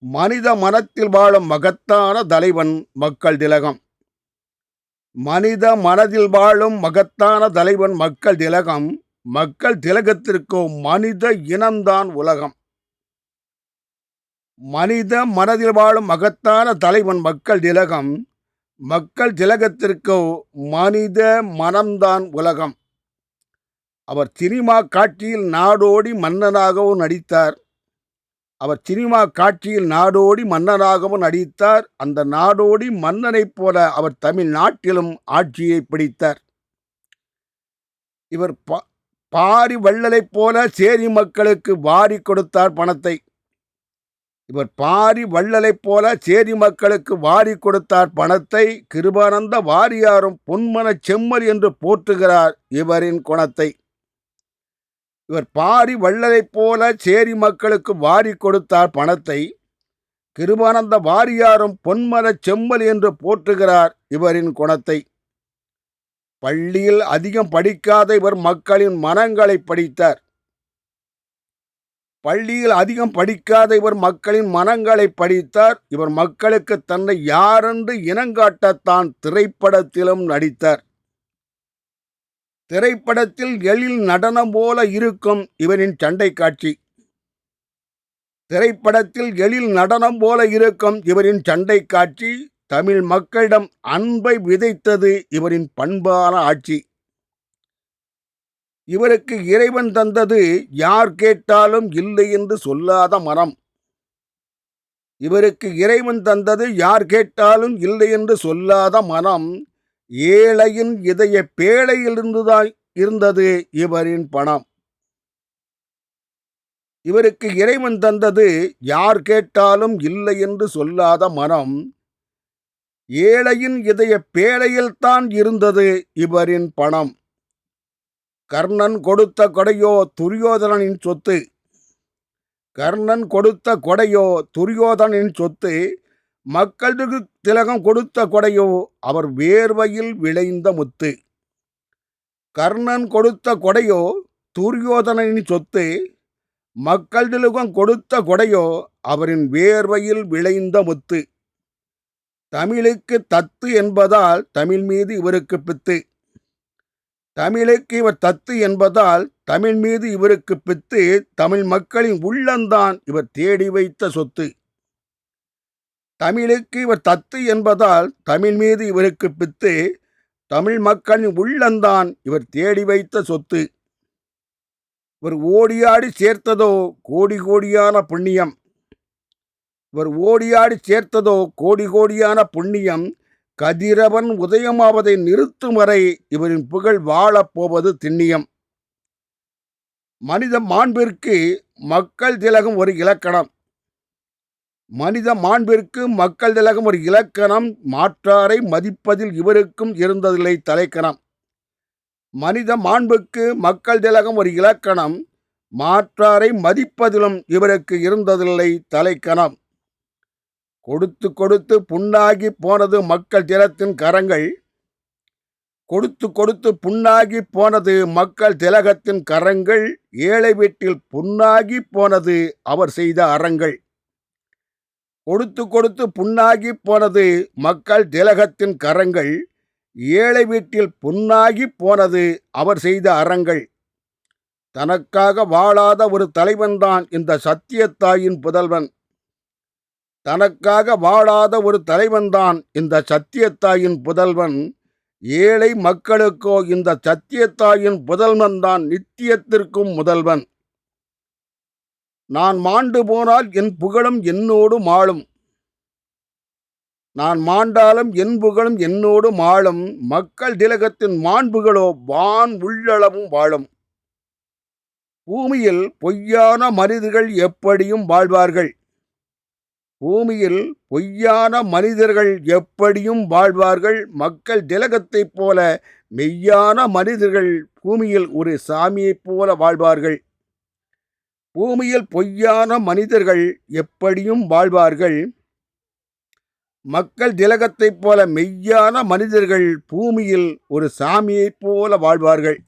மனித மனத்தில் வாழும் மகத்தான தலைவன் மக்கள் திலகம். மனித மனதில் வாழும் மகத்தான தலைவன் மக்கள் திலகம். மக்கள் திலகத்திற்கோ மனித இனம்தான் உலகம். மனித மனதில் வாழும் மகத்தான தலைவன் மக்கள் திலகம். மக்கள் திலகத்திற்கோ மனித மனம்தான் உலகம். அவர் சினிமா காட்சியில் நாடோடி மன்னனாகவும் நடித்தார். அந்த நாடோடி மன்னனைப் போல அவர் தமிழ்நாட்டிலும் ஆட்சியை பிடித்தார். இவர் பாரி வள்ளலைப் போல சேரி மக்களுக்கு வாரி கொடுத்தார் பணத்தை. கிருபானந்த வாரியாரும் பொன்மனச் செம்மல் என்று போற்றுகிறார் இவரின் குணத்தை. இவர் பாரி வள்ளலைப் போல சேரி மக்களுக்கு வாரி கொடுத்தார் பணத்தை. கிருபானந்த வாரியாரும் பொன்மனச் செம்மல் என்று போற்றுகிறார் இவரின் குணத்தை. பள்ளியில் அதிகம் படிக்காத இவர் மக்களின் மனங்களை படித்தார். இவர் மக்களுக்கு தன்னை யாரென்று இனங்காட்டத்தான் திரைப்படத்திலும் நடித்தார். திரைப்படத்தில் எழில் நடனம் போல இருக்கும் இவரின் சண்டை காட்சி. தமிழ் மக்களிடம் அன்பை விதைத்தது இவரின் பண்பான ஆட்சி. இவருக்கு இறைவன் தந்தது யார் கேட்டாலும் இல்லை என்று சொல்லாத மனம். ஏழையின் இதய பேழையிலிருந்துதான் இருந்தது இவரின் பணம். இவருக்கு இறைவன் தந்தது யார் கேட்டாலும் இல்லை என்று சொல்லாத மனம். ஏழையின் இதய பேழையில்தான் இருந்தது இவரின் பணம். கர்ணன் கொடுத்த கொடையோ துரியோதனின் சொத்து. மக்கள் திலகம் கொடுத்த கொடையோ அவர் வேர்வையில் விளைந்த முத்து. கர்ணன் கொடுத்த கொடையோ துரியோதனின் சொத்து. மக்கள் திலகம் கொடுத்த கொடையோ அவரின் வேர்வையில் விளைந்த முத்து. தமிழுக்கு தத்து என்பதால் தமிழ் மீது இவருக்கு பித்து. தமிழ் மக்களின் உள்ளந்தான் இவர் தேடி வைத்த சொத்து. தமிழுக்கு இவர் தத்து என்பதால் தமிழ் மீது இவருக்கு பித்து. தமிழ் மக்களின் உள்ளந்தான் இவர் தேடி வைத்த சொத்து. இவர் ஓடியாடி சேர்த்ததோ கோடி கோடியான புண்ணியம். கதிரவன் உதயமாவதை நிறுத்தும் வரை இவரின் புகழ் வாழப்போவது திண்ணியம். மனித மாண்பிற்கு மக்கள் திலகம் ஒரு இலக்கணம். மாற்றாரை மதிப்பதில் இவருக்கும் இருந்ததில்லை தலைக்கணம். மனித மாண்புக்கு மக்கள் திலகம் ஒரு இலக்கணம். மாற்றாரை மதிப்பதிலும் இவருக்கு இருந்ததில்லை தலைக்கணம். கொடுத்து கொடுத்து புண்ணாகி போனது மக்கள் திலகத்தின் கரங்கள். ஏழை வீட்டில் புண்ணாகி போனது அவர் செய்த அறங்கள். கொடுத்து புண்ணாகி போனது மக்கள் திலகத்தின் கரங்கள். ஏழை வீட்டில் புண்ணாகி போனது அவர் செய்த அறங்கள். தனக்காக வாழாத ஒரு தலைவன்தான் இந்த சத்தியத்தாயின் புதல்வன். ஏழை மக்களுக்கோ இந்த சத்தியத்தாயின் புதல்வன்தான் நித்தியத்திற்கும் முதல்வன். நான் மாண்டு போனால் என் புகழும் என்னோடு மாளும். மக்கள் திலகத்தின் மாண்புகளோ வான் உள்ளளவும் வாழும். பூமியில் பொய்யான மனிதர்கள் எப்படியும் வாழ்வார்கள். மக்கள் திலகத்தைப் போல மெய்யான மனிதர்கள் பூமியில் ஒரு சாமியைப் போல வாழ்வார்கள். மக்கள் திலகத்தைப் போல மெய்யான மனிதர்கள் பூமியில் ஒரு சாமியைப் போல வாழ்வார்கள்.